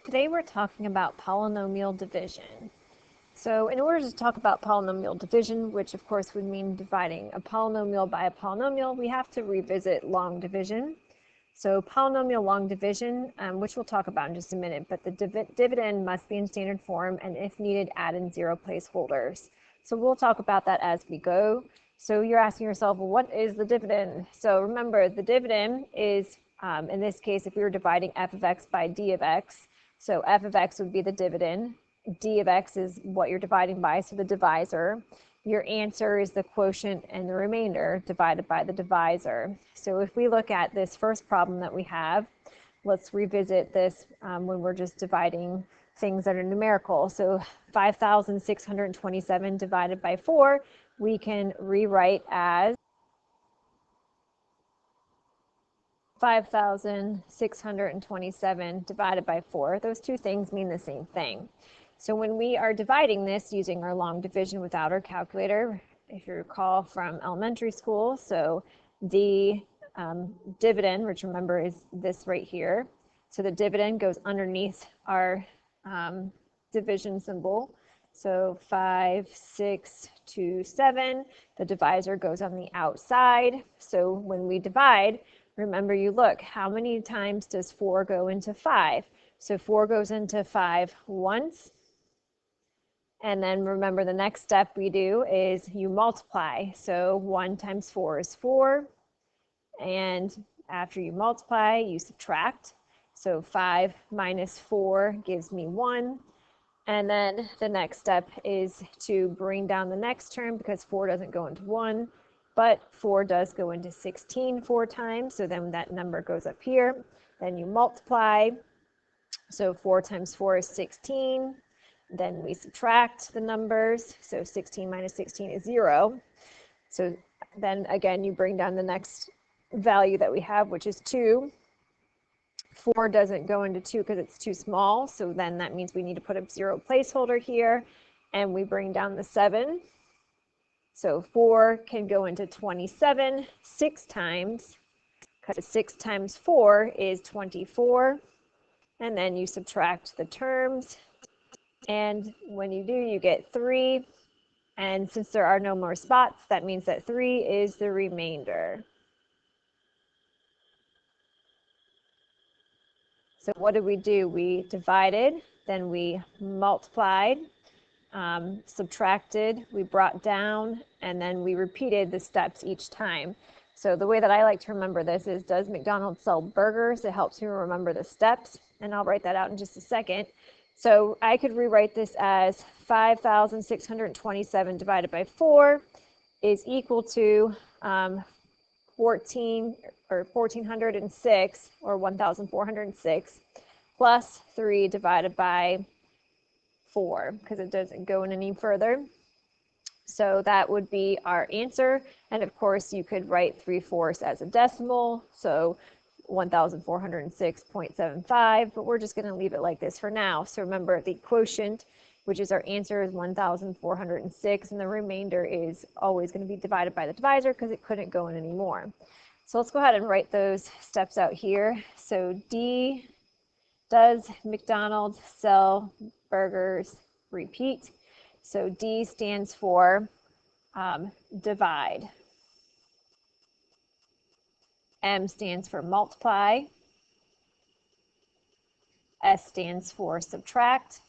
Today we're talking about polynomial division. So in order to talk about polynomial division, which of course would mean dividing a polynomial by a polynomial, we have to revisit long division. So polynomial long division, which we'll talk about in just a minute, but the dividend must be in standard form, and if needed, add in zero placeholders. So we'll talk about that as we go. So you're asking yourself, well, what is the dividend? So remember, the dividend is, in this case, if we were dividing f of x by d of x, so f of x would be the dividend, d of x is what you're dividing by, so the divisor. Your answer is the quotient and the remainder divided by the divisor. So if we look at this first problem that we have, let's revisit this when we're just dividing things that are numerical. So 5,627 divided by 4, we can rewrite as 5,627 divided by 4. Those two things mean the same thing. So when we are dividing this using our long division without our calculator, if you recall from elementary school, so the dividend, which remember is this right here, so the dividend goes underneath our division symbol. So 5, 6, 2, 7, the divisor goes on the outside. So when we divide, remember, you look, how many times does 4 go into 5? So 4 goes into 5 once. And then remember, the next step we do is you multiply. So 1 times 4 is 4. And after you multiply, you subtract. So 5 minus 4 gives me 1. And then the next step is to bring down the next term because 4 doesn't go into 1. But 4 does go into 16 4 times, so then that number goes up here. Then you multiply, so 4 times 4 is 16. Then we subtract the numbers, so 16 minus 16 is 0. So then again, you bring down the next value that we have, which is 2. 4 doesn't go into 2 because it's too small, so then that means we need to put a 0 placeholder here, and we bring down the 7. So 4 can go into 27 6 times, because 6 times 4 is 24. And then you subtract the terms. And when you do, you get 3. And since there are no more spots, that means that 3 is the remainder. So what did we do? We divided, then we multiplied, subtracted, we brought down, and then we repeated the steps each time. So the way that I like to remember this is, does McDonald's sell burgers? It helps me remember the steps, and I'll write that out in just a second. So I could rewrite this as 5,627 divided by 4 is equal to 1,406 or 1,406 plus 3 divided by 4, because it doesn't go in any further. So that would be our answer. And of course, you could write 3/4 as a decimal, so 1,406.75, but we're just going to leave it like this for now. So remember, the quotient, which is our answer, is 1,406, and the remainder is always going to be divided by the divisor because it couldn't go in anymore. So let's go ahead and write those steps out here. So D, does McDonald's sell burgers? Repeat. So D stands for divide. M stands for multiply. S stands for subtract.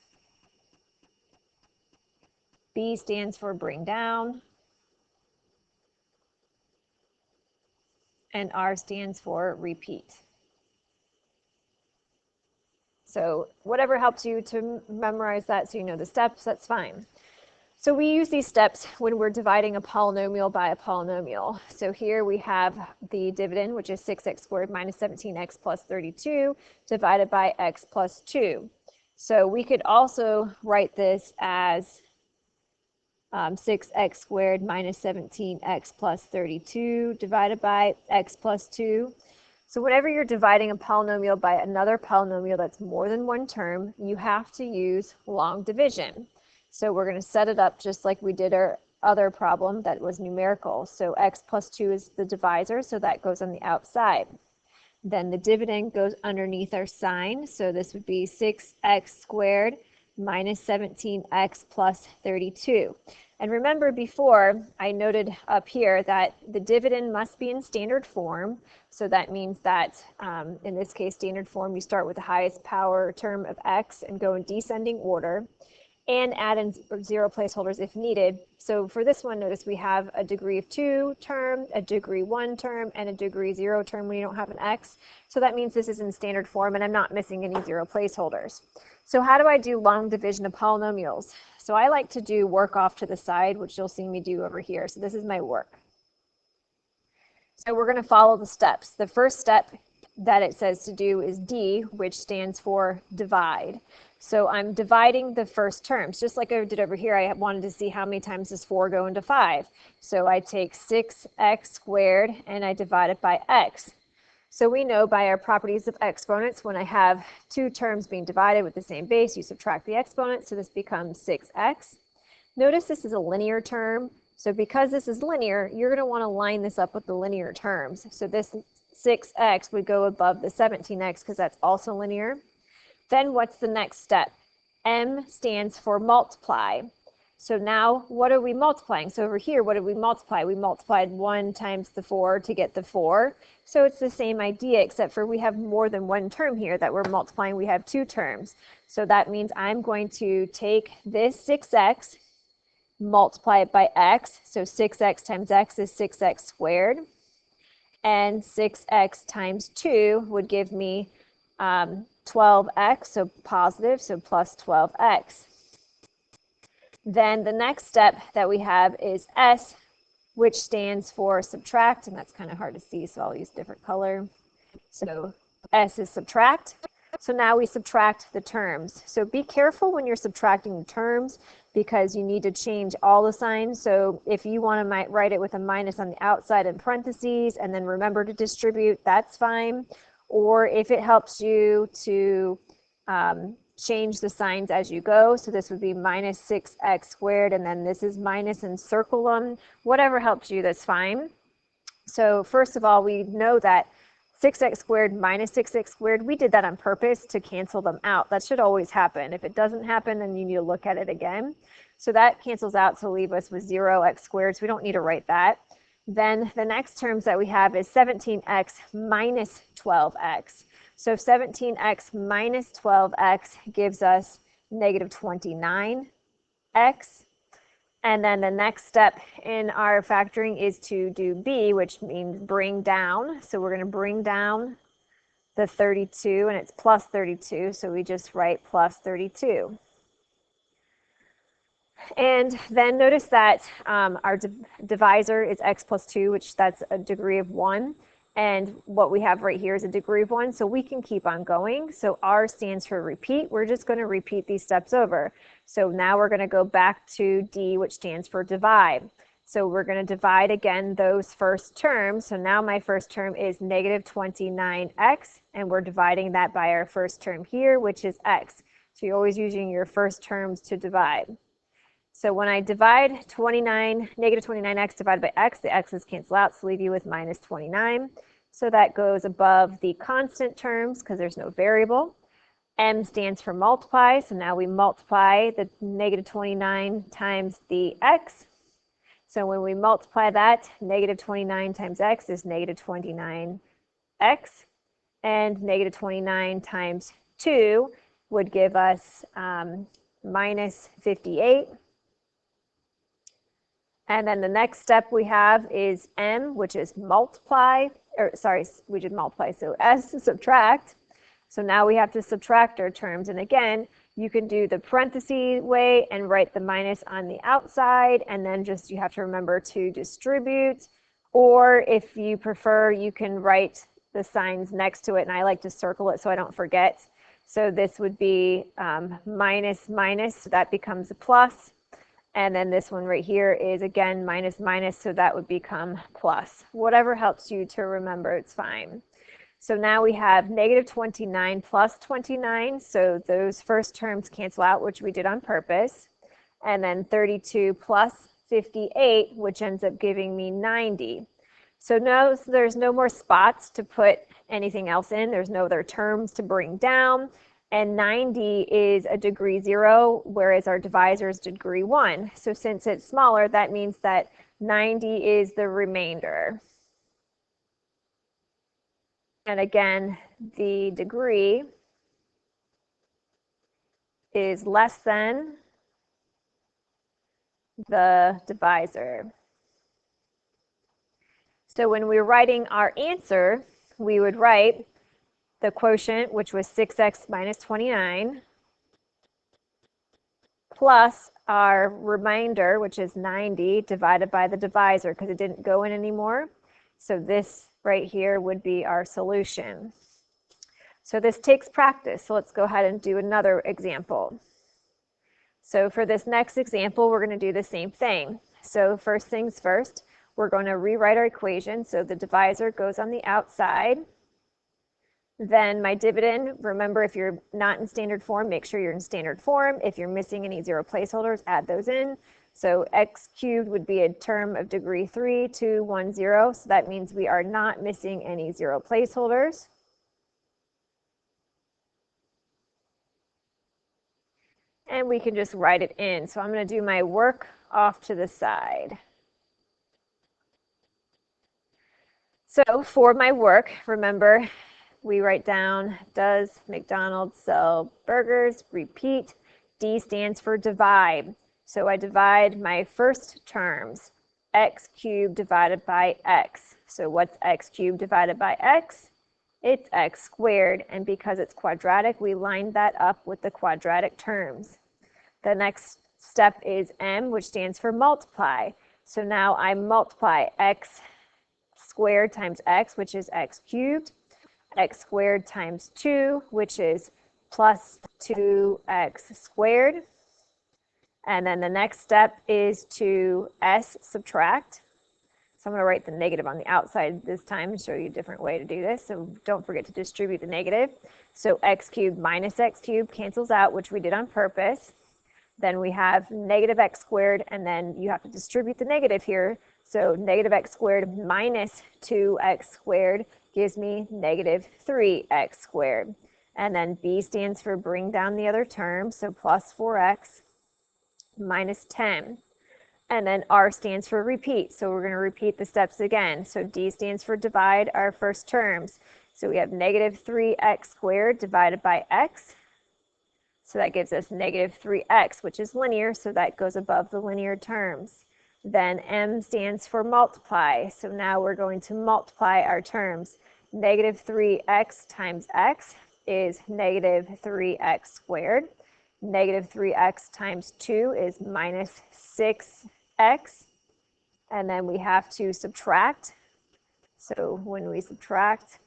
B stands for bring down. And R stands for repeat. So whatever helps you to memorize that so you know the steps, that's fine. So we use these steps when we're dividing a polynomial by a polynomial. So here we have the dividend, which is 6x squared minus 17x plus 32 divided by x plus 2. So we could also write this as 6x squared minus 17x plus 32 divided by x plus 2. So whenever you're dividing a polynomial by another polynomial that's more than one term, you have to use long division. So we're going to set it up just like we did our other problem that was numerical. So x plus 2 is the divisor, so that goes on the outside. Then the dividend goes underneath our sign. So this would be 6x squared minus 17x plus 32. And remember before I noted up here that the dividend must be in standard form. So that means that in this case, standard form, you start with the highest power term of x and go in descending order and add in 0 placeholders if needed. So for this one, notice we have a degree of 2 term, a degree 1 term, and a degree 0 term when you don't have an x. So that means this is in standard form and I'm not missing any 0 placeholders. So how do I do long division of polynomials? So I like to do work off to the side, which you'll see me do over here. So this is my work. So we're going to follow the steps. The first step that it says to do is D, which stands for divide. So I'm dividing the first terms, just like I did over here. I wanted to see how many times does 4 go into 5. So I take 6x squared and I divide it by x. So we know by our properties of exponents, when I have 2 terms being divided with the same base, you subtract the exponent, so this becomes 6x. Notice this is a linear term. So because this is linear, you're going to want to line this up with the linear terms. So this 6x would go above the 17x because that's also linear. Then what's the next step? M stands for multiply. So now what are we multiplying? So over here, what did we multiply? We multiplied 1 times the 4 to get the 4. So it's the same idea, except for we have more than one term here that we're multiplying. We have 2 terms. So that means I'm going to take this 6x, multiply it by x. So 6x times x is 6x squared. And 6x times 2 would give me 12x, so positive, so plus 12x. Then the next step that we have is S, which stands for subtract, and that's kind of hard to see, so I'll use a different color. So S is subtract. So now we subtract the terms. So be careful when you're subtracting the terms because you need to change all the signs. So if you want to write it with a minus on the outside in parentheses and then remember to distribute, that's fine. Or if it helps you to change the signs as you go. So this would be minus 6x squared, and then this is minus and circle them. Whatever helps you, that's fine. So first of all, we know that 6x squared minus 6x squared, we did that on purpose to cancel them out. That should always happen. If it doesn't happen, then you need to look at it again. So that cancels out to leave us with 0x squared, so we don't need to write that. Then the next terms that we have is 17x minus 12x. So 17x minus 12x gives us negative 29x. And then the next step in our factoring is to do B, which means bring down. So we're going to bring down the 32, and it's plus 32. So we just write plus 32. And then notice that our divisor is x plus 2, which that's a degree of 1. And what we have right here is a degree of 1, so we can keep on going. So R stands for repeat. We're just going to repeat these steps over. So now we're going to go back to D, which stands for divide. So we're going to divide again those first terms. So now my first term is negative 29x, and we're dividing that by our first term here, which is x. So you're always using your first terms to divide. So when I divide negative 29x divided by x, the x's cancel out, so leave you with minus 29. So that goes above the constant terms because there's no variable. M stands for multiply, so now we multiply the negative 29 times the x. So when we multiply that, negative 29 times x is negative 29x, and negative 29 times 2 would give us minus 58. And then the next step we have is M, which is multiply, or sorry, we did multiply, so S is subtract. So now we have to subtract our terms. And again, you can do the parentheses way and write the minus on the outside, and then just you have to remember to distribute. Or if you prefer, you can write the signs next to it, and I like to circle it so I don't forget. So this would be minus, minus, so that becomes a plus. And then this one right here is again minus minus, so that would become plus. Whatever helps you to remember, it's fine. So now we have negative 29 plus 29, so those first terms cancel out, which we did on purpose. And then 32 plus 58, which ends up giving me 90. So now there's no more spots to put anything else in. There's no other terms to bring down. And 90 is a degree 0, whereas our divisor is degree 1. So since it's smaller, that means that 90 is the remainder. And again, the degree is less than the divisor. So when we're writing our answer, we would write the quotient, which was 6x minus 29, plus our remainder, which is 90, divided by the divisor, because it didn't go in anymore. So this right here would be our solution. So this takes practice. So let's go ahead and do another example. So for this next example, we're going to do the same thing. So first things first, we're going to rewrite our equation. So the divisor goes on the outside. Then my dividend, remember if you're not in standard form, make sure you're in standard form. If you're missing any 0 placeholders, add those in. So x cubed would be a term of degree 3, 2, 1, 0. So that means we are not missing any 0 placeholders. And we can just write it in. So I'm going to do my work off to the side. So for my work, remember, we write down, does McDonald's sell burgers? Repeat. D stands for divide. So I divide my first terms, x cubed divided by x. So what's x cubed divided by x? It's x squared. And because it's quadratic, we lined that up with the quadratic terms. The next step is m, which stands for multiply. So now I multiply x squared times x, which is x cubed, x squared times 2, which is plus 2x squared. And then the next step is to subtract. So I'm going to write the negative on the outside this time and show you a different way to do this. So don't forget to distribute the negative. So x cubed minus x cubed cancels out, which we did on purpose. Then we have negative x squared, and then you have to distribute the negative here. So negative x squared minus 2x squared gives me negative 3x squared. And then b stands for bring down the other term, so plus 4x minus 10. And then r stands for repeat, so we're going to repeat the steps again. So d stands for divide our first terms. So we have negative 3x squared divided by x. So that gives us negative 3x, which is linear, so that goes above the linear terms. Then m stands for multiply. So now we're going to multiply our terms. Negative 3x times x is negative 3x squared. Negative 3x times 2 is minus 6x. And then we have to subtract. So when we subtract,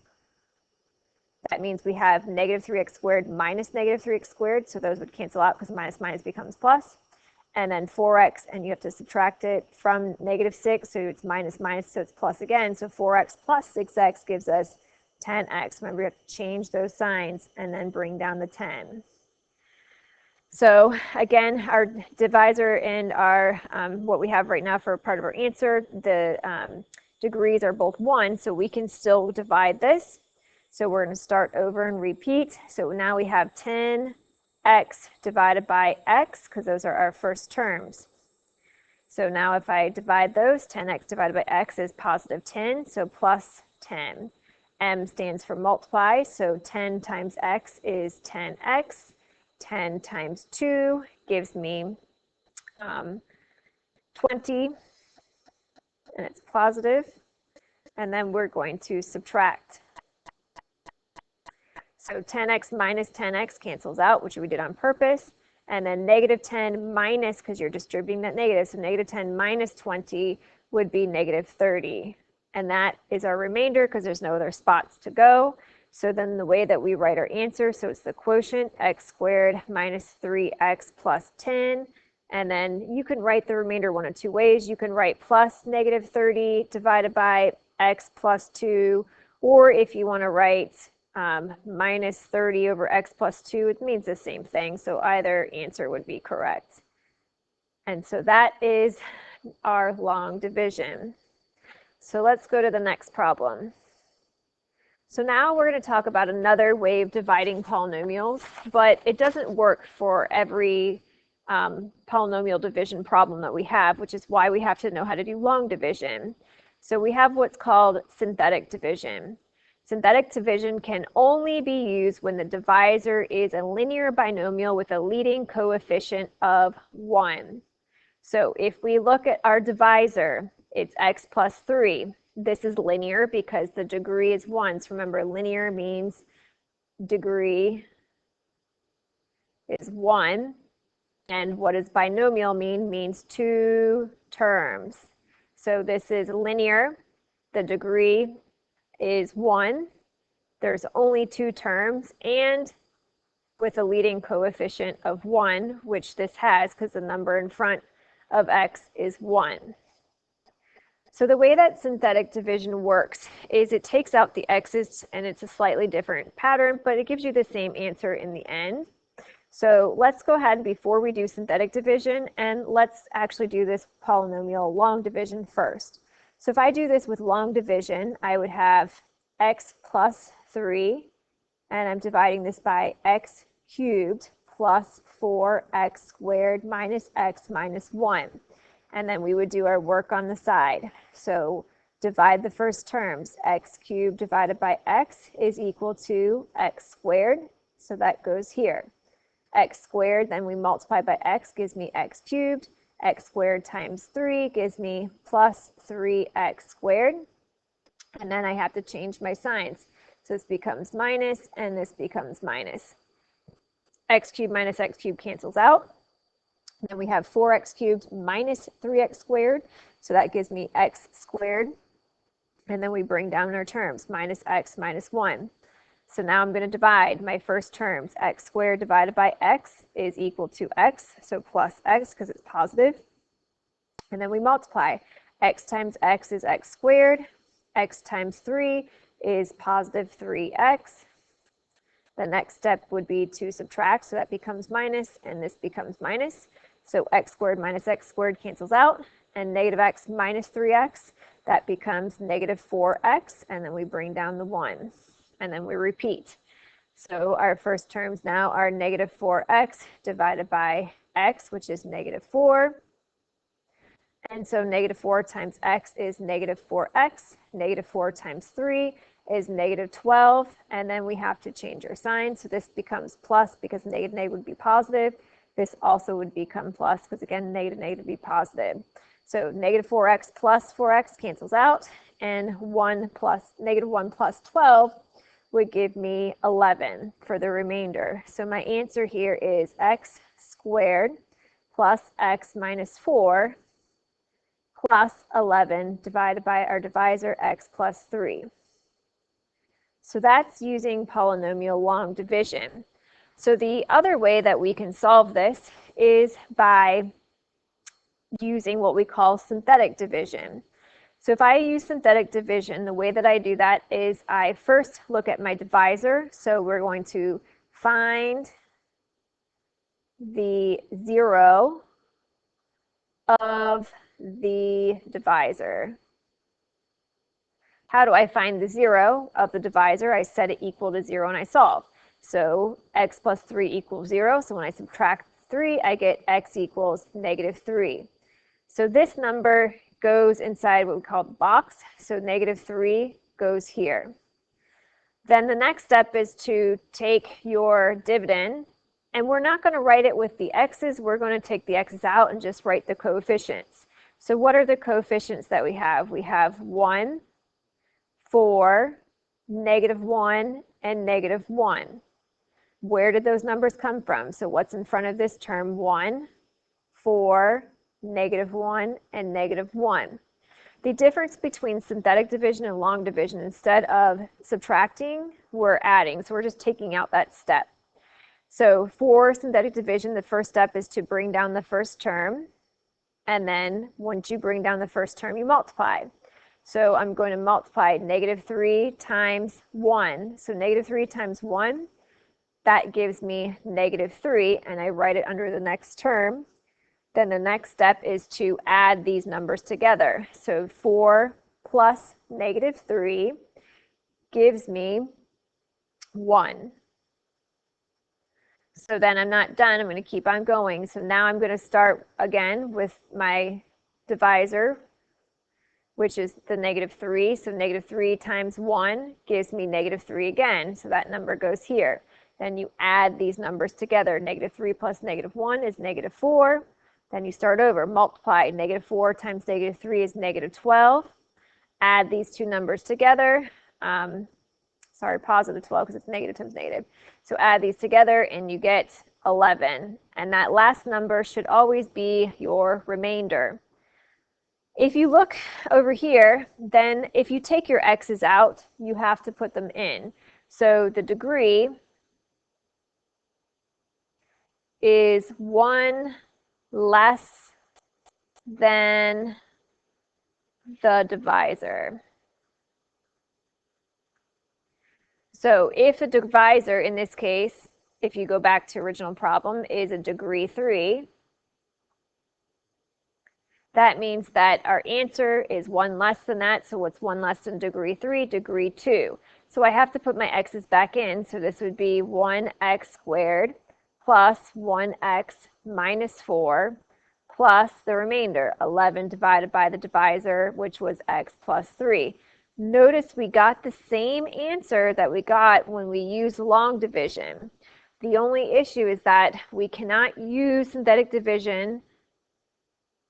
that means we have negative 3x squared minus negative 3x squared. So those would cancel out because minus minus becomes plus. And then 4x, and you have to subtract it from negative 6, so it's minus minus, so it's plus again. So 4x plus 6x gives us 10x. Remember, you have to change those signs and then bring down the 10. So again, our divisor and our what we have right now for part of our answer, the degrees are both 1, so we can still divide this. So we're going to start over and repeat. So now we have 10x divided by x, because those are our first terms. So now if I divide those, 10x divided by x is positive 10, so plus 10. M stands for multiply, so 10 times x is 10x. 10 times 2 gives me 20, and it's positive. And then we're going to subtract. So 10x minus 10x cancels out, which we did on purpose. And then negative 10 minus, because you're distributing that negative, so negative 10 minus 20 would be negative 30. And that is our remainder because there's no other spots to go. So then the way that we write our answer, so it's the quotient, x squared minus 3x plus 10. And then you can write the remainder one of two ways. You can write plus negative 30 divided by x plus 2, or if you want to write minus 30 over x plus 2, it means the same thing. So either answer would be correct. And so that is our long division. So let's go to the next problem. So now we're going to talk about another way of dividing polynomials, but it doesn't work for every polynomial division problem that we have, which is why we have to know how to do long division. So we have what's called synthetic division. Synthetic division can only be used when the divisor is a linear binomial with a leading coefficient of 1. So if we look at our divisor, it's x plus 3. This is linear because the degree is 1. So remember, linear means degree is 1. And what does binomial mean? Means 2 terms. So this is linear. The degree is 1. There's only 2 terms. And with a leading coefficient of 1, which this has because the number in front of x is 1. So the way that synthetic division works is it takes out the x's and it's a slightly different pattern, but it gives you the same answer in the end. So let's go ahead before we do synthetic division, and let's actually do this polynomial long division first. So if I do this with long division, I would have x plus 3, and I'm dividing this by x cubed plus 4x squared minus x minus 1. And then we would do our work on the side. So divide the first terms. X cubed divided by x is equal to x squared. So that goes here. X squared, then we multiply by x, gives me x cubed. X squared times 3 gives me plus 3x squared. And then I have to change my signs. So this becomes minus, and this becomes minus. X cubed minus x cubed cancels out. Then we have 4x cubed minus 3x squared. So that gives me x squared. And then we bring down our terms, minus x minus 1. So now I'm going to divide my first terms. X squared divided by x is equal to x, so plus x because it's positive. And then we multiply. X times x is x squared. X times 3 is positive 3x. The next step would be to subtract, so that becomes minus, and this becomes minus. So x squared minus x squared cancels out, and negative x minus 3x, that becomes negative 4x, and then we bring down the 1, and then we repeat. So our first terms now are negative 4x divided by x, which is negative 4. And so negative 4 times x is negative 4x. Negative 4 times 3 is negative 12, and then we have to change our sign. So this becomes plus because negative would be positive. This also would become plus because, again, negative would be positive. So negative 4x plus 4x cancels out, and negative 1 plus 12 would give me 11 for the remainder. So my answer here is x squared plus x minus 4 plus 11 divided by our divisor x plus 3. So that's using polynomial long division. So the other way that we can solve this is by using what we call synthetic division. So if I use synthetic division, the way that I do that is I first look at my divisor. So we're going to find the 0 of the divisor. How do I find the 0 of the divisor? I set it equal to 0 and I solve. So x plus 3 equals 0. So when I subtract 3, I get x equals negative 3. So this number goes inside what we call the box. So negative 3 goes here. Then the next step is to take your dividend, and we're not going to write it with the x's. We're going to take the x's out and just write the coefficients. So what are the coefficients that we have? We have 1, 4, negative 1, and negative 1. Where did those numbers come from? So what's in front of this term? 1, 4, negative 1, and negative 1. The difference between synthetic division and long division, instead of subtracting, we're adding. So we're just taking out that step. So for synthetic division, the first step is to bring down the first term. And then once you bring down the first term, you multiply. So I'm going to multiply negative 3 times 1. So negative 3 times 1, that gives me negative 3, and I write it under the next term. Then the next step is to add these numbers together. So 4 plus negative 3 gives me 1. So then I'm not done. I'm going to keep on going. So now I'm going to start again with my divisor, which is the -3. So -3 times 1 gives me -3 again. So that number goes here. Then you add these numbers together. -3 plus -1 is -4. Then you start over. Multiply. -4 times -3 is -12. Add these two numbers together. Sorry, positive 12 because it's negative times negative. So add these together and you get 11. And that last number should always be your remainder. If you look over here, then if you take your x's out, you have to put them in. So the degree is 1 less than the divisor. So if a divisor, in this case, if you go back to original problem, is a degree 3, that means that our answer is 1 less than that. So what's 1 less than degree 3? Degree 2. So I have to put my x's back in. So this would be 1x squared plus 1x minus 4 plus the remainder, 11 divided by the divisor, which was x plus 3. Notice we got the same answer that we got when we used long division. The only issue is that we cannot use synthetic division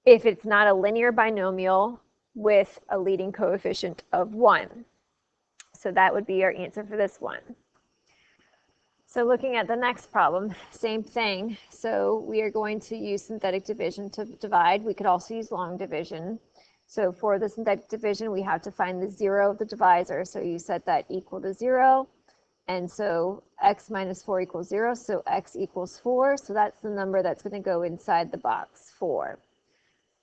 if it's not a linear binomial with a leading coefficient of 1. So that would be our answer for this one. So looking at the next problem, same thing. So we are going to use synthetic division to divide. We could also use long division. So for the synthetic division, we have to find the 0 of the divisor. So you set that equal to 0. And so x minus 4 equals 0. So x equals 4. So that's the number that's going to go inside the box, 4.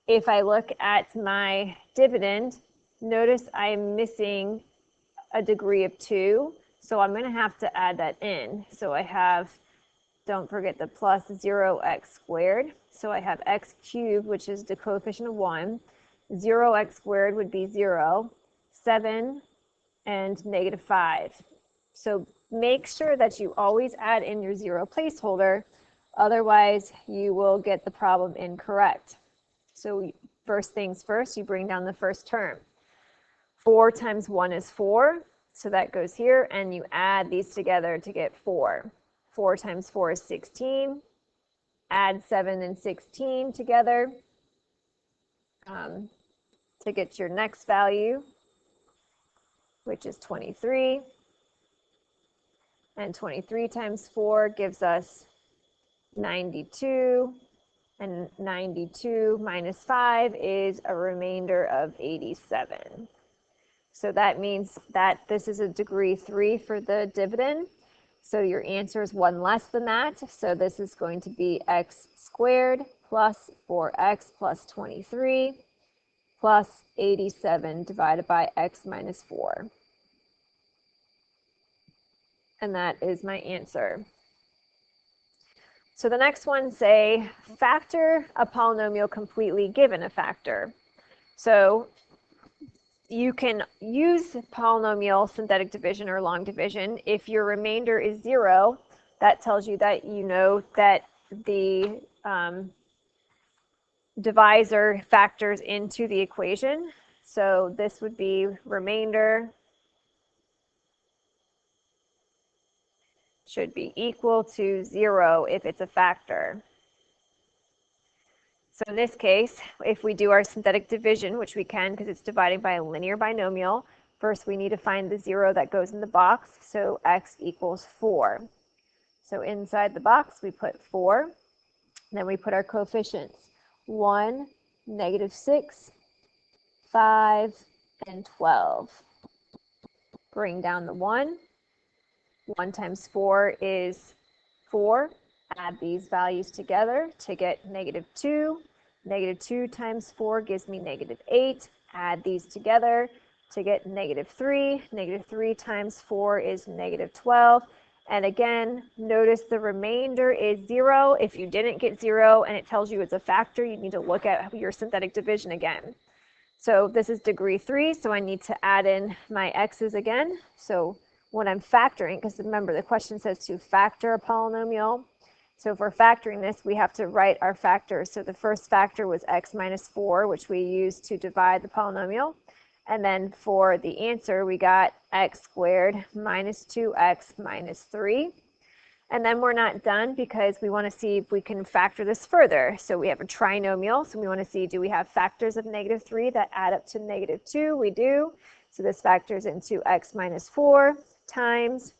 If I look at my dividend, notice I'm missing a degree of 2. So I'm going to have to add that in. So I have, don't forget the plus 0x squared. So I have x cubed, which is the coefficient of 1. 0x squared would be 0, 7, and -5. So make sure that you always add in your 0 placeholder. Otherwise, you will get the problem incorrect. So first things first, you bring down the first term. 4 times 1 is 4. So that goes here, and you add these together to get 4. 4 times 4 is 16. Add 7 and 16 together to get your next value, which is 23. And 23 times 4 gives us 92. And 92 minus 5 is a remainder of 87. So that means that this is a degree 3 for the dividend. So your answer is 1 less than that. So this is going to be x squared plus 4x plus 23 plus 87 divided by x minus 4. And that is my answer. So the next one, say, factor a polynomial completely given a factor. So you can use polynomial synthetic division or long division. If your remainder is 0, that tells you that you know that the divisor factors into the equation. So this would be remainder should be equal to 0 if it's a factor. So in this case, if we do our synthetic division, which we can because it's dividing by a linear binomial, first we need to find the 0 that goes in the box. So x equals 4. So inside the box, we put 4. Then we put our coefficients, 1, -6, 5, and 12. Bring down the 1. 1 times 4 is 4. Add these values together to get -2. -2 times 4 gives me -8. Add these together to get -3. -3 times 4 is -12. And again, notice the remainder is 0. If you didn't get 0 and it tells you it's a factor, you need to look at your synthetic division again. So this is degree 3, so I need to add in my x's again. So when I'm factoring, because remember the question says to factor a polynomial. So if we're factoring this, we have to write our factors. So the first factor was x minus 4, which we used to divide the polynomial. And then for the answer, we got x squared minus 2x minus 3. And then we're not done because we want to see if we can factor this further. So we have a trinomial, so we want to see, do we have factors of negative 3 that add up to negative 2? We do. So this factors into x minus 4 times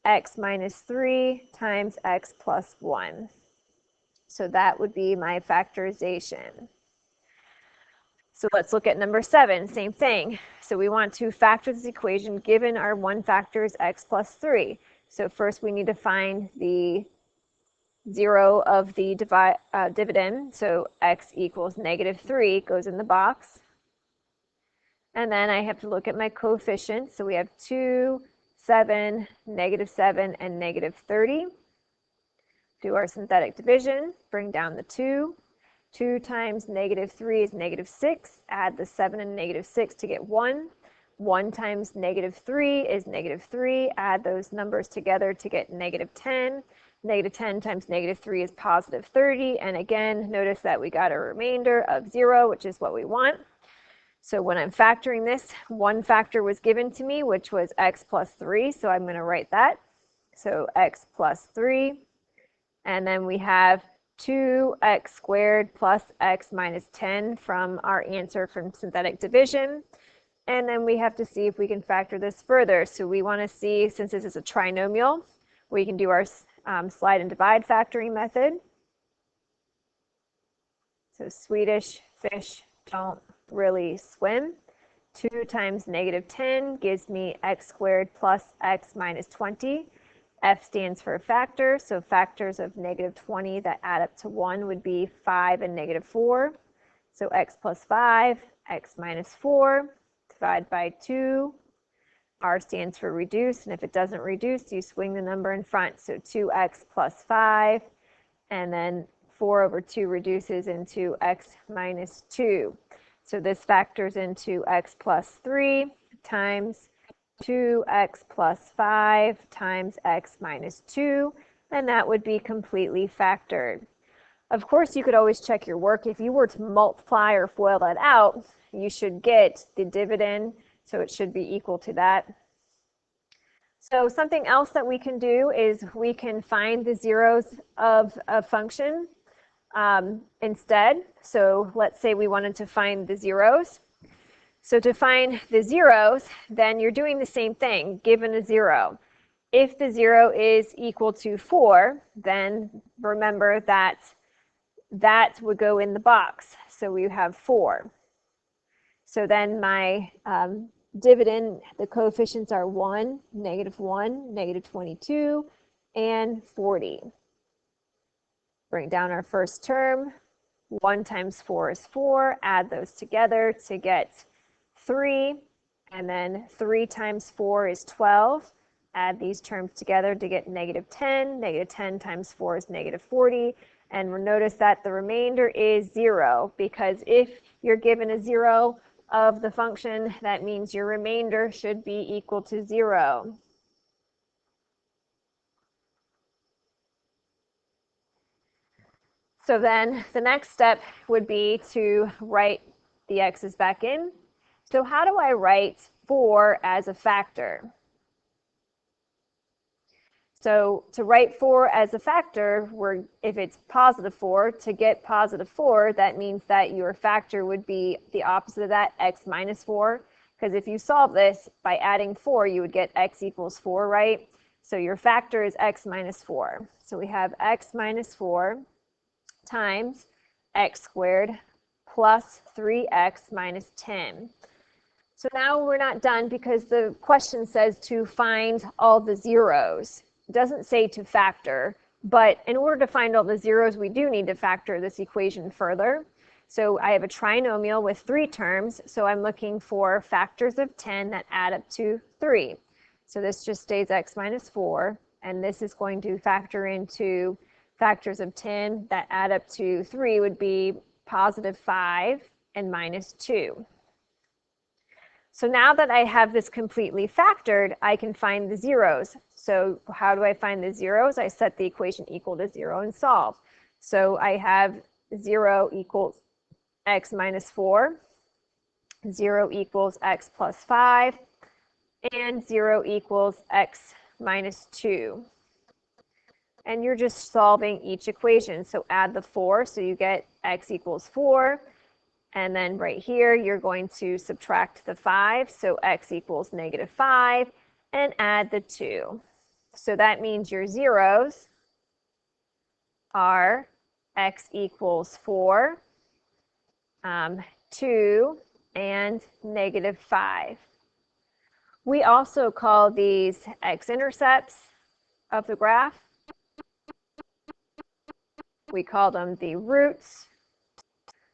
x minus 3 times x plus 1. So that would be my factorization. So let's look at number 7, same thing. So we want to factor this equation given our one factor is x plus 3. So first we need to find the 0 of the dividend. So x equals negative 3 goes in the box. And then I have to look at my coefficients. So we have 2, 7, negative 7, and negative 30. Do our synthetic division, bring down the 2. 2 times negative 3 is negative 6. Add the 7 and negative 6 to get 1. 1 times negative 3 is negative 3. Add those numbers together to get negative 10. Negative 10 times negative 3 is positive 30. And again, notice that we got a remainder of 0, which is what we want. So when I'm factoring this, one factor was given to me, which was x plus 3. So I'm going to write that. So x plus 3. And then we have 2x squared plus x minus 10 from our answer from synthetic division. And then we have to see if we can factor this further. So we want to see, since this is a trinomial, we can do our slide and divide factoring method. So Swedish fish don't really swim. 2 times negative 10 gives me x squared plus x minus 20. F stands for factor, so factors of negative 20 that add up to 1 would be 5 and negative 4. So x plus 5, x minus 4, divide by 2. R stands for reduce, and if it doesn't reduce, you swing the number in front. So 2x plus 5, and then 4 over 2 reduces into x minus 2. So this factors into x plus 3 times 2x plus 5 times x minus 2, and that would be completely factored. Of course, you could always check your work. If you were to multiply or FOIL that out, you should get the dividend, so it should be equal to that. So something else that we can do is we can find the zeros of a function instead. So let's say we wanted to find the zeros. So to find the zeros, then you're doing the same thing, given a 0. If the 0 is equal to 4, then remember that that would go in the box. So we have 4. So then my dividend, the coefficients are 1, negative 22, and 40. Bring down our first term. 1 times 4 is 4. Add those together to get 3, and then 3 times 4 is 12. Add these terms together to get negative 10. Negative 10 times 4 is negative 40. And notice that the remainder is 0, because if you're given a 0 of the function, that means your remainder should be equal to 0. So then the next step would be to write the x's back in. So how do I write 4 as a factor? So to write 4 as a factor, if it's positive 4, to get positive 4, that means that your factor would be the opposite of that, x minus 4. Because if you solve this by adding 4, you would get x equals 4, right? So your factor is x minus 4. So we have x minus 4 times x squared plus 3x minus 10. So now we're not done because the question says to find all the zeros. It doesn't say to factor, but in order to find all the zeros, we do need to factor this equation further. So I have a trinomial with 3 terms, so I'm looking for factors of 10 that add up to 3. So this just stays x minus 4, and this is going to factor into factors of 10 that add up to 3 would be positive 5 and minus 2. So now that I have this completely factored, I can find the zeros. So how do I find the zeros? I set the equation equal to 0 and solve. So I have 0 equals x minus 4, 0 equals x plus 5, and 0 equals x minus 2. And you're just solving each equation. So add the 4, so you get x equals 4. And then right here, you're going to subtract the 5, so x equals negative 5, and add the 2. So that means your zeros are x equals 4, 2, and negative 5. We also call these x-intercepts of the graph. We call them the roots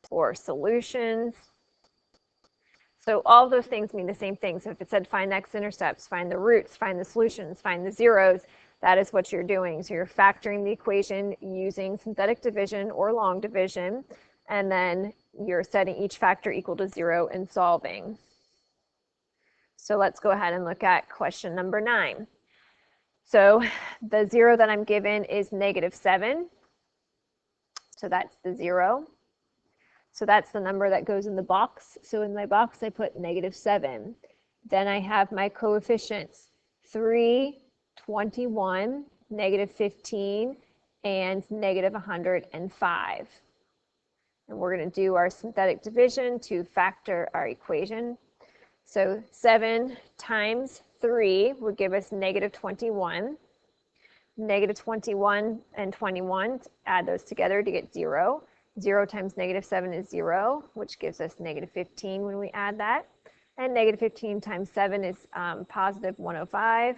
or solutions. So all those things mean the same thing. So if it said find x-intercepts, find the roots, find the solutions, find the zeros, that is what you're doing. So you're factoring the equation using synthetic division or long division, and then you're setting each factor equal to 0 and solving. So let's go ahead and look at question number 9. So the 0 that I'm given is negative 7. So that's the 0. So that's the number that goes in the box. So in my box, I put negative 7. Then I have my coefficients, 3, 21, negative 15, and negative 105. And we're going to do our synthetic division to factor our equation. So 7 times 3 would give us negative 21. Negative 21 and 21, add those together to get 0. 0 times negative 7 is 0, which gives us negative 15 when we add that. And negative 15 times 7 is positive 105.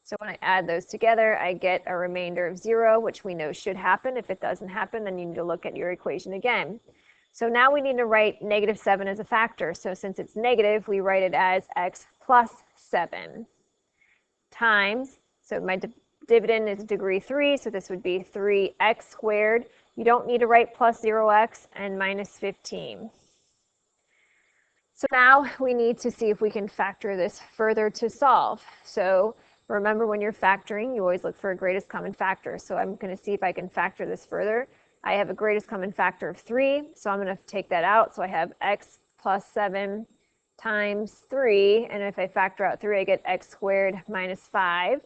So when I add those together, I get a remainder of 0, which we know should happen. If it doesn't happen, then you need to look at your equation again. So now we need to write negative 7 as a factor. So since it's negative, we write it as x plus 7 times, so my dividend is degree 3, so this would be 3x squared. You don't need to write plus 0x and minus 15. So now we need to see if we can factor this further to solve. So remember, when you're factoring, you always look for a greatest common factor. So I'm going to see if I can factor this further. I have a greatest common factor of 3, so I'm going to take that out. So I have x plus 7 times 3, and if I factor out 3, I get x squared minus 5.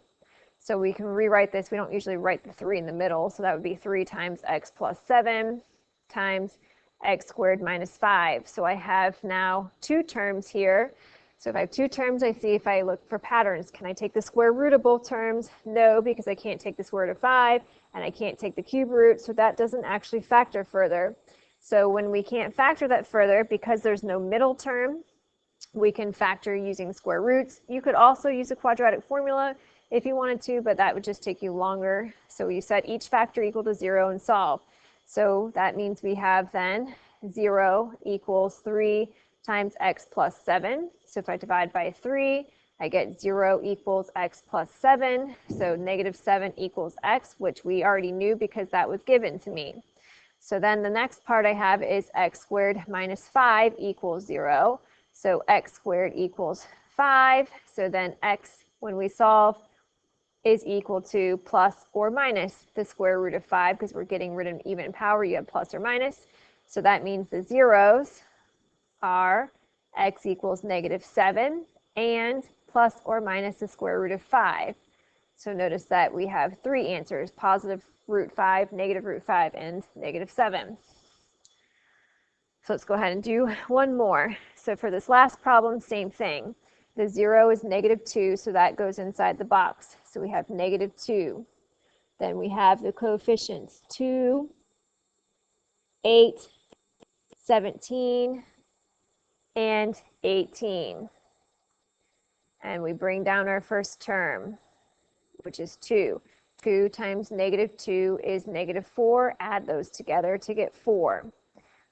So we can rewrite this. We don't usually write the 3 in the middle, so that would be 3 times x plus 7 times x squared minus 5. So I have now 2 terms here. So if I have 2 terms, I see if I look for patterns. Can I take the square root of both terms? No, because I can't take the square root of 5, and I can't take the cube root, so that doesn't actually factor further. So when we can't factor that further, because there's no middle term, we can factor using square roots. You could also use a quadratic formula if you wanted to, but that would just take you longer. So you set each factor equal to 0 and solve. So that means we have then 0 equals 3 times x plus 7. So if I divide by 3, I get 0 equals x plus 7. So negative 7 equals x, which we already knew because that was given to me. So then the next part I have is x squared minus 5 equals 0. So x squared equals 5. So then x, when we solve, is equal to plus or minus the square root of 5, because we're getting rid of even power. You have plus or minus. So that means the zeros are x equals negative 7 and plus or minus the square root of 5. So notice that we have 3 answers: positive root 5, negative root 5, and negative 7. So let's go ahead and do one more. So for this last problem, same thing. The 0 is negative 2, so that goes inside the box. So we have negative 2. Then we have the coefficients 2, 8, 17, and 18. And we bring down our first term, which is 2. 2 times negative 2 is negative 4. Add those together to get 4.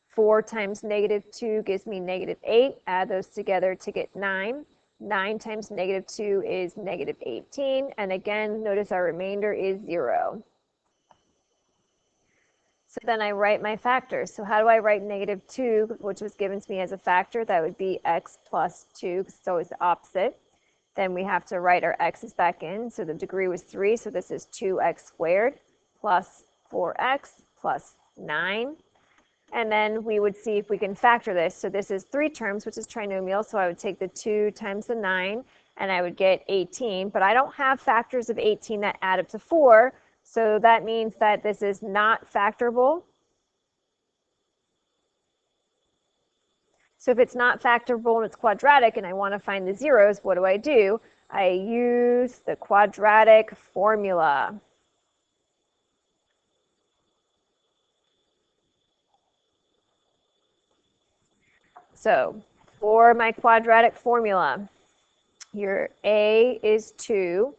4 times negative 2 gives me negative 8. Add those together to get 9. 9 times negative 2 is negative 18. And again, notice our remainder is 0. So then I write my factors. So how do I write -2, which was given to me as a factor? That would be x plus 2, because it's always the opposite. Then we have to write our x's back in. So the degree was 3, so this is 2x squared plus 4x plus 9. And then we would see if we can factor this. So this is 3 terms, which is trinomial. So I would take the 2 times the 9, and I would get 18. But I don't have factors of 18 that add up to 4. So that means that this is not factorable. So if it's not factorable and it's quadratic and I want to find the zeros, what do? I use the quadratic formula. So for my quadratic formula, your A is 2,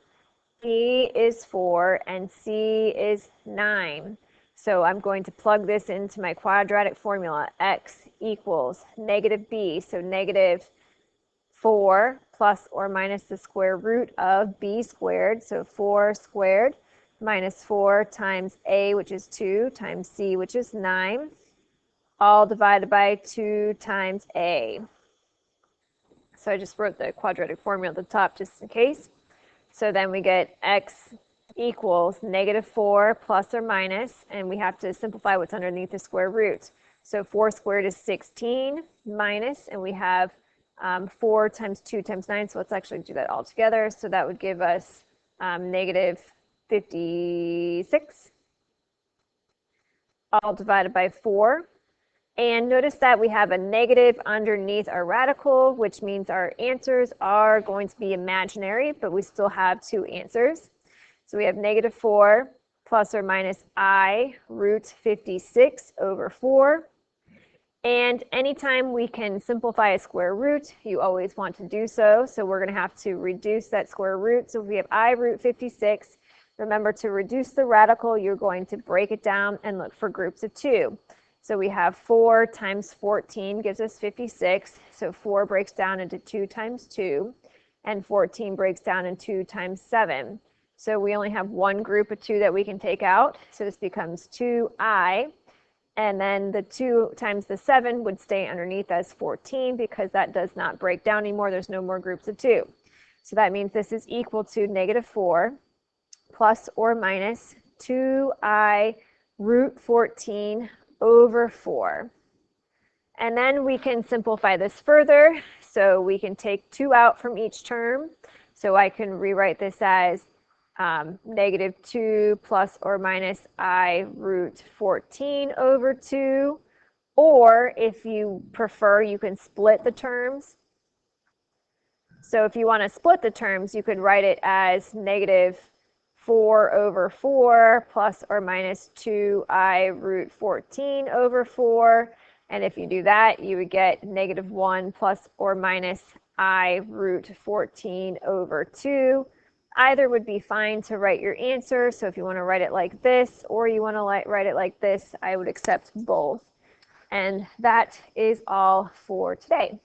B is 4, and C is 9. So I'm going to plug this into my quadratic formula. X equals -b, so -4 plus or minus the square root of b squared, so 4 squared, minus 4 times a, which is 2, times c, which is 9, all divided by 2 times a. So I just wrote the quadratic formula at the top just in case. So then we get x equals -4 plus or minus, and we have to simplify what's underneath the square root. So 4 squared is 16 minus, and we have 4 times 2 times 9, so let's actually do that all together. So that would give us -56, all divided by 4. And notice that we have a negative underneath our radical, which means our answers are going to be imaginary, but we still have 2 answers. So we have -4 plus or minus I root 56 over 4. And anytime we can simplify a square root, you always want to do so. So we're going to have to reduce that square root. So if we have I root 56, remember to reduce the radical, you're going to break it down and look for groups of 2. So we have 4 times 14 gives us 56. So 4 breaks down into 2 times 2, and 14 breaks down into 2 times 7. So we only have one group of 2 that we can take out. So this becomes 2i. And then the 2 times the 7 would stay underneath as 14 because that does not break down anymore. There's no more groups of 2. So that means this is equal to -4 plus or minus 2i root 14 over 4. And then we can simplify this further. So we can take 2 out from each term. So I can rewrite this as -2 plus or minus I root 14 over 2. Or if you prefer, you can split the terms. So if you want to split the terms, you could write it as -4 over 4 plus or minus 2i root 14 over 4. And if you do that, you would get -1 plus or minus I root 14 over 2. Either would be fine to write your answer. So if you want to write it like this or you want to write it like this, I would accept both. And that is all for today.